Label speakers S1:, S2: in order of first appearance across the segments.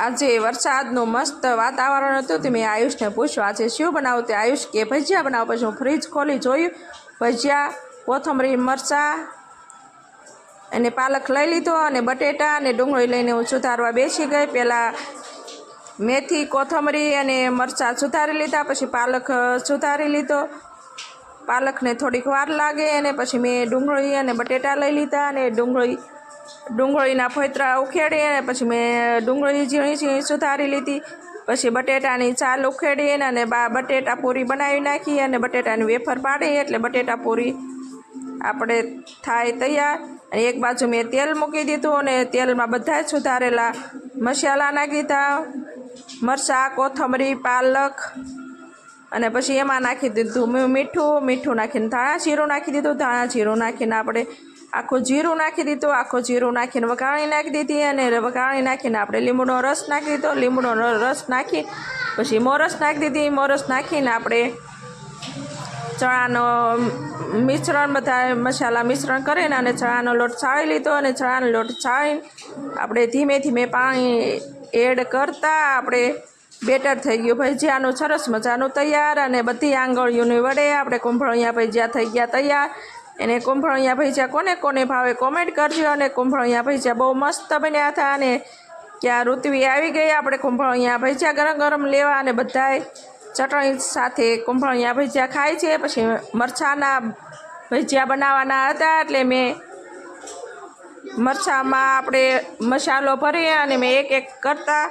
S1: આજે વરસાદનું મસ્ત વાતાવરણ હતું તે મેં આયુષને પૂછ્યું આજે શું બનાવું. તે આયુષ કે ભજીયા બનાવો. પછી હું ફ્રીજ ખોલી જોયું, ભજીયા, કોથમરી, મરચાં અને પાલક લઈ લીધો અને બટેટા અને ડુંગળી લઈને હું સુધારવા બેસી ગઈ. પહેલાં મેથી, કોથમરી અને મરચાં સુધારી લીધા, પછી પાલક સુધારી લીધો. પાલકને થોડીક વાર લાગે અને પછી મેં ડુંગળી અને બટેટા લઈ લીધા અને ડુંગળીના ફોતરા ઉખેડી અને પછી મેં ડુંગળી ઝીણી ઝીણી સુધારી લીધી. પછી બટેટાની ચાલ ઉખેડી અને બટેટા પૂરી બનાવી નાખી અને બટેટાની વેફર પાડી એટલે બટેટા પૂરી આપણે થાય તૈયાર. અને એક બાજુ મેં તેલ મૂકી દીધું અને તેલમાં બધા જ સુધારેલા મસાલા નાખી દીધા, મરચાં, કોથમરી, પાલક અને પછી એમાં નાખી દીધું મીઠું નાખીને ધાણા જીરું નાખી દીધું. ધાણા જીરું નાખીને આપણે આખું જીરું નાખી દીધું. આખું જીરું નાખીને વઘાણી નાખી દીધી અને વઘાણી નાખીને આપણે લીંબુનો રસ નાખી દીધો. લીંબુનો રસ નાખી પછી મોરસ નાખી દીધી. મોરસ નાખીને આપણે ચણાનો મિશ્રણ બધા મસાલા મિશ્રણ કરીને અને ચણાનો લોટ ચાળી લીધો અને ચણાનો લોટ ચાળીને આપણે ધીમે ધીમે પાણી એડ કરતાં આપણે બેટર થઈ ગયું ભજીયાનું સરસ મજાનું તૈયાર. અને બધી આંગળીઓની વડે આપણે કુંભળિયા ભજીયા થઈ ગયા તૈયાર. એને કુંભળિયા ભજીયા કોને કોને ભાવે કોમેન્ટ કરજો. અને કુંભળિયા ભજીયા બહુ મસ્ત બન્યા હતા. અને ક્યાં ઋત્વી આવી ગઈ આપણે કુંભળિયા ભજીયા ગરમ ગરમ લેવા અને બધાય ચટણી સાથે કુંભળિયા ભજીયા ખાય છે. પછી મરચાંના ભજીયા બનાવવાના હતા એટલે મેં મરચાંમાં આપણે મસાલો ભરી અને મેં એક એક કરતાં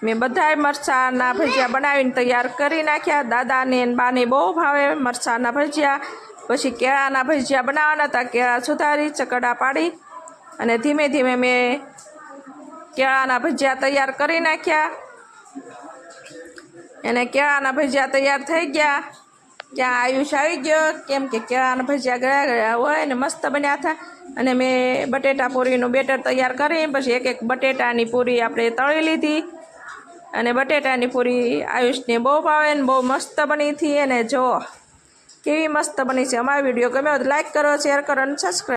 S1: મેં બધાય મરચાંના ભજીયા બનાવીને તૈયાર કરી નાખ્યા. દાદાને અને બાને બહુ ભાવે મરચાંના ભજીયા. પછી કેળાના ભજીયા બનાવવાના હતા. કેળા સુધારી ચકડા પાડી અને ધીમે ધીમે મેં કેળાના ભજીયા તૈયાર કરી નાખ્યા. અને કેળાના ભજીયા તૈયાર થઈ ગયા. ત્યાં આયુષ આવી ગયો કેમ કે કેળાના ભજીયા ગયા હોય ને મસ્ત બન્યા હતા. અને મેં બટેટા પૂરીનું બેટર તૈયાર કરી પછી એક એક બટેટાની પૂરી આપણે તળી લીધી. અને બટેટાની પૂરી આયુષને બહુ ભાવે ને બહુ મસ્ત બની હતી. અને જો કેવી મસ્ત બની છે. અમારો વિડીયો ગમ્યો તો લાઈક કરો, શેર કરો અને સબસ્ક્રાઈબ.